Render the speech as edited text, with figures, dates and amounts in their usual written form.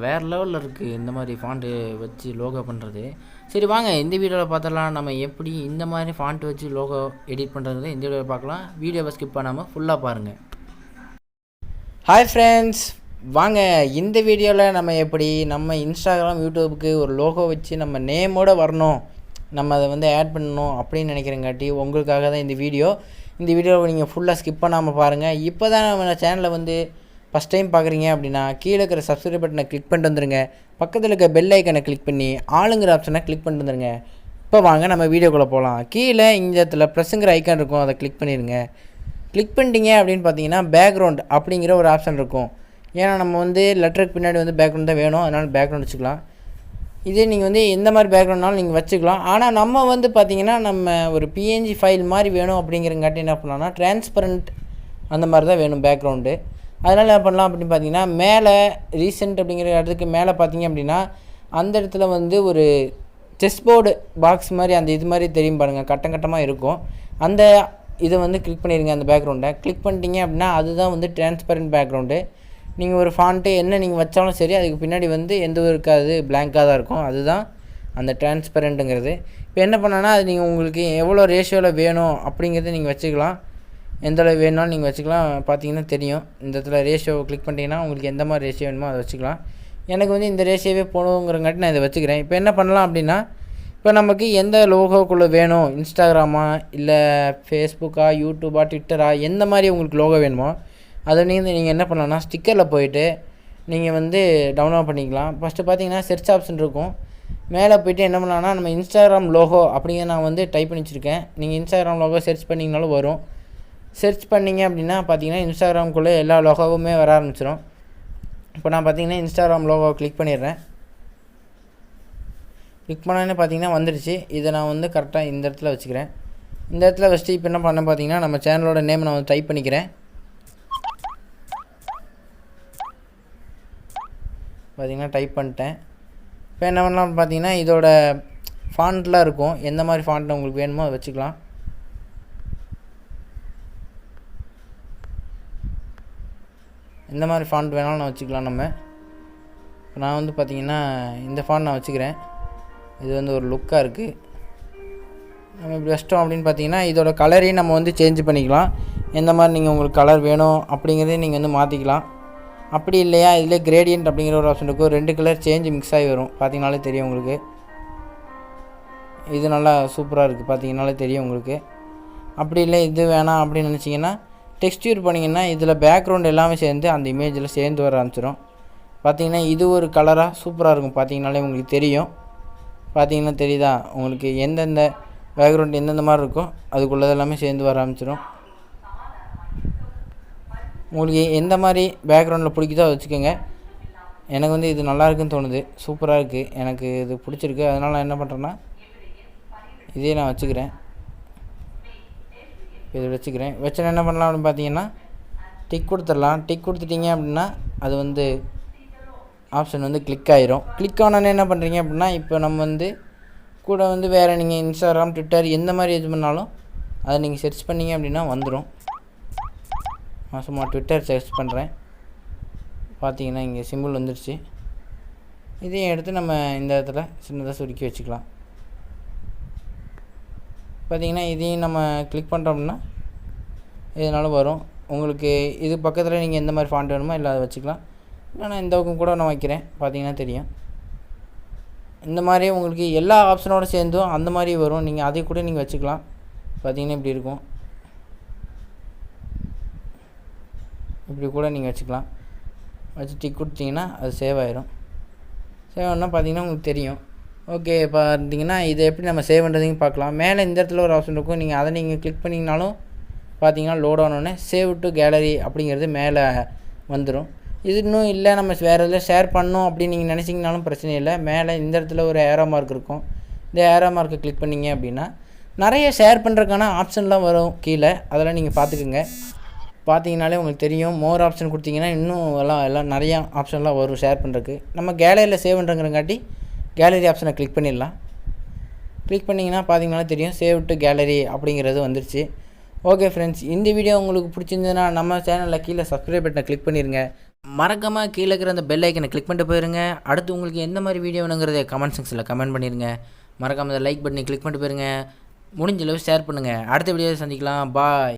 வேறு லெவலில் இருக்குது இந்த மாதிரி ஃபாண்ட்டு வச்சு லோகோ பண்ணுறது. சரி வாங்க இந்த வீடியோவில் பார்த்தலாம் நம்ம எப்படி இந்த மாதிரி ஃபாண்ட் வச்சு லோகோ எடிட் பண்ணுறது இந்த வீடியோவில் பார்க்கலாம். வீடியோவை ஸ்கிப் பண்ணாமல் ஃபுல்லாக பாருங்கள். ஹாய் ஃப்ரெண்ட்ஸ், வாங்க இந்த வீடியோவில் நம்ம எப்படி நம்ம இன்ஸ்டாகிராம் யூடியூபுக்கு ஒரு லோகோ வச்சு நம்ம நேமோடு வரணும், நம்ம அதை வந்து ஆட் பண்ணணும் அப்படின்னு நினைக்கிறங்காட்டி உங்களுக்காக தான் இந்த வீடியோ. இந்த வீடியோவை நீங்கள் ஃபுல்லாக ஸ்கிப் பண்ணாமல் பாருங்கள். இப்போ தான் நம்ம சேனலில் வந்து ஃபஸ்ட் டைம் பார்க்குறீங்க அப்படின்னா கீழே இருக்கிற சப்ஸ்கிரைப் பட்டனை கிளிக் பண்ணிட்டு வந்துடுங்க. பக்கத்தில் இருக்க பெல் ஐக்கனை கிளிக் பண்ணி ஆளுங்கிற ஆப்ஷனை கிளிக் பண்ணிட்டு வந்துடுங்க. இப்போ வாங்க நம்ம வீடியோக்குள்ளே போகலாம். கீழே இந்த இடத்துல ப்ரெஸ்ஸுங்கிற ஐக்கான் இருக்கும், அதை கிளிக் பண்ணிடுங்க. கிளிக் பண்ணிட்டீங்க அப்படின்னு பார்த்தீங்கன்னா பேக்ரவுண்ட் அப்படிங்கிற ஒரு ஆப்ஷன் இருக்கும். ஏன்னா நம்ம வந்து லெட்டருக்கு பின்னாடி வந்து பேக்ரவுண்ட் தான் வேணும், அதனால் பேக்ரவுண்ட் வச்சுக்கலாம். இதே நீங்கள் வந்து எந்த மாதிரி பேக்ரவுண்ட்னாலும் நீங்கள் வச்சுக்கலாம். ஆனால் நம்ம வந்து பார்த்திங்கன்னா நம்ம ஒரு பிஎன்ஜி ஃபைல் மாதிரி வேணும் அப்படிங்கிறங்காட்டி என்ன பண்ணலாம்னா டிரான்ஸ்பரண்ட் அந்த மாதிரி தான் வேணும் பேக்ரவுண்டு. அதனால் என்ன பண்ணலாம் அப்படின்னு பார்த்தீங்கன்னா மேலே ரீசெண்ட் அப்படிங்கிற இடத்துக்கு மேலே பார்த்தீங்க அப்படின்னா அந்த இடத்துல வந்து ஒரு செஸ் போர்டு பாக்ஸ் மாதிரி அந்த இது மாதிரி தெரியும் பாருங்கள், கட்டம் கட்டமாக இருக்கும். அந்த இதை வந்து கிளிக் பண்ணிடுங்க. அந்த பேக்ரவுண்டை கிளிக் பண்ணிட்டீங்க அப்படின்னா அதுதான் வந்து டிரான்ஸ்பரண்ட் பேக்ரவுண்டு. நீங்கள் ஒரு ஃபாண்ட்டு என்ன நீங்கள் வச்சாலும் சரி அதுக்கு பின்னாடி வந்து எந்த இருக்காது, பிளாங்காக தான் இருக்கும். அதுதான் அந்த டிரான்ஸ்பரண்ட்டுங்கிறது. இப்போ என்ன பண்ணனா அது நீங்கள் உங்களுக்கு எவ்வளோ ரேஷியோவில் வேணும் அப்படிங்கிறத நீங்கள் வச்சுக்கலாம். எந்த அளவு வேணுனாலும் நீங்கள் வச்சுக்கலாம். பார்த்தீங்கன்னா தெரியும், இந்த இடத்துல ரேஷியோவை கிளிக் பண்ணிட்டீங்கன்னா உங்களுக்கு எந்த மாதிரி ரேஷியோ வேணுமோ அதை வச்சுக்கலாம். எனக்கு வந்து இந்த ரேஷியோவே போகணுங்கிறங்காட்டி நான் இதை வச்சுக்கிறேன். இப்போ என்ன பண்ணலாம் அப்படின்னா இப்போ நமக்கு எந்த லோகோக்குள்ளே வேணும், இன்ஸ்டாகிராமா இல்லை ஃபேஸ்புக்கா யூடியூபா ட்விட்டரா எந்த மாதிரி உங்களுக்கு லோகோ வேணுமோ அதை நீங்கள் என்ன பண்ணலாம்னா ஸ்டிக்கரில் போயிட்டு நீங்கள் வந்து டவுன்லோட் பண்ணிக்கலாம். ஃபஸ்ட்டு பார்த்தீங்கன்னா சர்ச் ஆப்ஷன் இருக்கும். மேலே போய்ட்டு என்ன பண்ணலாம்னா நம்ம இன்ஸ்டாகிராம் லோகோ அப்படிங்கிற நான் வந்து டைப் பண்ணி வச்சுருக்கேன். நீங்கள் இன்ஸ்டாகிராம் லோகோ சர்ச் பண்ணிங்கனாலும் வரும். சர்ச் பண்ணிங்க அப்படின்னா பார்த்தீங்கன்னா இன்ஸ்டாகிராம்குள்ளே எல்லா லோகோவுமே வர ஆரம்பிச்சிடும். இப்போ நான் பார்த்தீங்கன்னா இன்ஸ்டாகிராம் லோகோவை கிளிக் பண்ணிடுறேன். கிளிக் பண்ணோன்னே பார்த்தீங்கன்னா வந்துடுச்சு. இதை நான் வந்து கரெக்டாக இந்த இடத்துல வச்சுக்கிறேன். இந்த இடத்துல வச்சுட்டு இப்போ என்ன பண்ண பார்த்தீங்கன்னா நம்ம சேனலோட நேம் நான் வந்து டைப் பண்ணிக்கிறேன். பார்த்தீங்கன்னா டைப் பண்ணிட்டேன். இப்போ என்ன பண்ணலாம் பார்த்தீங்கன்னா இதோட ஃபாண்ட்லாம் இருக்கும், எந்த மாதிரி ஃபாண்ட் உங்களுக்கு வேணுமோ அதை வச்சுக்கலாம். எந்த மாதிரி ஃபாண்ட் வேணாலும் நான் வச்சுக்கலாம். நம்ம இப்போ நான் வந்து பார்த்திங்கன்னா இந்த ஃபாண்ட் நான் வச்சுக்கிறேன். இது வந்து ஒரு லுக்காக இருக்குது. நம்ம இப்படி வச்சிட்டோம் அப்படின்னு பார்த்தீங்கன்னா இதோட கலரையும் நம்ம வந்து சேஞ்ச் பண்ணிக்கலாம். எந்த மாதிரி நீங்கள் உங்களுக்கு கலர் வேணும் அப்படிங்கிறதையும் நீங்கள் வந்து மாற்றிக்கலாம். அப்படி இல்லையா இதிலே கிரேடியன்ட் அப்படிங்கிற ஒரு ஆப்ஷன் இருக்கும். 2 கலர் சேஞ்ச் மிக்ஸ் ஆகி வரும், பார்த்தீங்கனாலே தெரியும் உங்களுக்கு. இது நல்லா சூப்பராக இருக்குது, பார்த்தீங்கனாலே தெரியும் உங்களுக்கு. அப்படி இல்லை இது வேணாம் அப்படின்னு நினச்சிங்கன்னா டெக்ஸ்டூர் பண்ணிங்கன்னா இதில் பேக்ரவுண்ட் எல்லாமே சேர்ந்து அந்த இமேஜில் சேர்ந்து வர ஆரம்பிச்சிடும். பார்த்தீங்கன்னா இது ஒரு கலராக சூப்பராக இருக்கும், பார்த்தீங்கனாலே உங்களுக்கு தெரியும். பார்த்தீங்கன்னா தெரியுதா உங்களுக்கு எந்தெந்த பேக்ரவுண்ட் எந்தெந்த மாதிரி இருக்கோ அதுக்குள்ளது எல்லாமே சேர்ந்து வர ஆரம்பிச்சிடும். உங்களுக்கு எந்த மாதிரி பேக்ரவுண்டில் பிடிக்குதோ அதை வச்சுக்கோங்க. எனக்கு வந்து இது நல்லா இருக்குன்னு தோணுது, சூப்பராக இருக்குது, எனக்கு இது பிடிச்சிருக்கு. அதனால் நான் என்ன பண்ணுறேன்னா இதே நான் வச்சுக்கிறேன். இது வச்சுக்கிறேன். வச்சு என்ன பண்ணலாம் அப்படின்னு பார்த்தீங்கன்னா டிக் கொடுத்துடலாம். டிக் கொடுத்துட்டிங்க அப்படின்னா அது வந்து ஆப்ஷன் வந்து கிளிக் ஆகிரும். கிளிக் ஆனோன்னே என்ன பண்ணுறீங்க அப்படின்னா இப்போ நம்ம வந்து கூட வந்து வேறு நீங்கள் இன்ஸ்டாகிராம் ட்விட்டர் எந்த மாதிரி இது பண்ணாலும் அதை நீங்கள் சர்ச் பண்ணிங்க அப்படின்னா வந்துடும். நான் சும்மா ட்விட்டர் சர்ச் பண்ணுறேன். பார்த்தீங்கன்னா இங்கே சிம்பிள் வந்துடுச்சு. இதையும் எடுத்து நம்ம இந்த இடத்துல சின்னதாக சுருக்கி வச்சுக்கலாம். பார்த்திங்கன்னா இதையும் நம்ம கிளிக் பண்ணுறோம்னா இதனால வரும். உங்களுக்கு இது பக்கத்தில் நீங்கள் எந்த மாதிரி ஃபாண்ட் வேணுமோ இல்லை அதை வச்சுக்கலாம். நான் இந்த பக்கம் கூட நான் வைக்கிறேன், பார்த்தீங்கன்னா தெரியும். இந்த மாதிரி உங்களுக்கு எல்லா ஆப்ஷனோடு சேர்ந்தும் அந்த மாதிரி வரும். நீங்கள் அதை கூட நீங்கள் வச்சுக்கலாம். பார்த்திங்கன்னா இப்படி இருக்கும், இப்படி கூட நீங்கள் வச்சுக்கலாம். வச்சு டிக் கொடுத்தீங்கன்னா அது சேவ் ஆகிரும். சேவ் ஆனால் பார்த்தீங்கன்னா உங்களுக்கு தெரியும். ஓகே, பார்த்தீங்கன்னா இதை எப்படி நம்ம சேவ் பண்ணுறதையும் பார்க்கலாம். மேலே இந்த இடத்துல ஒரு ஆப்ஷன் இருக்கும், நீங்கள் அதை நீங்கள் கிளிக் பண்ணிங்கனாலும் பார்த்தீங்கன்னா லோட் ஆனோடனே சேவ் டு கேலரி அப்படிங்கிறது மேலே வந்துடும். இது இன்னும் இல்லை நம்ம வேறு எதில் ஷேர் பண்ணோம் அப்படின்னு நீங்கள் நினச்சிங்கனாலும் பிரச்சனை இல்லை. மேலே இந்த இடத்துல ஒரு ஏரோ மார்க் இருக்கும். இந்த ஏரோ மார்க்கை கிளிக் பண்ணிங்க அப்படின்னா நிறைய ஷேர் பண்ணுறதுக்கான ஆப்ஷன்லாம் வரும் கீழே, அதெல்லாம் நீங்கள் பார்த்துக்குங்க. பார்த்தீங்கனாலே உங்களுக்கு தெரியும். மோர் ஆப்ஷன் கொடுத்தீங்கன்னா இன்னும் எல்லாம் நிறையா ஆப்ஷன்லாம் வரும் ஷேர் பண்ணுறதுக்கு. நம்ம கேலரியில் சேவ் பண்ணுறங்கிறங்காட்டி கேலரி ஆப்ஷனை கிளிக் பண்ணிடலாம். கிளிக் பண்ணிங்கன்னா பார்த்தீங்கன்னா தெரியும் சேவ் டு கேலரி அப்படிங்கிறது வந்துருச்சு. ஓகே ஃப்ரெண்ட்ஸ், இந்த வீடியோ உங்களுக்கு பிடிச்சிருந்ததுன்னா நம்ம சேனலில் கீழே சப்ஸ்கிரைப் பட்டனை கிளிக் பண்ணிடுங்க. மறக்காமல் கீழே இருக்கிற அந்த பெல் ஐக்கனை கிளிக் பண்ணிட்டு போயிருங்க. அடுத்து உங்களுக்கு எந்த மாதிரி வீடியோ வேணுங்கிறத கமெண்ட் செக்ஷனில் கமெண்ட் பண்ணிடுங்க. மறக்காமல் அந்த லைக் பட்டனை கிளிக் பண்ணிட்டு போயிருங்க. முடிஞ்ச அளவு ஷேர் பண்ணுங்கள். அடுத்த வீடியோவை சந்திக்கலாம். பாய்.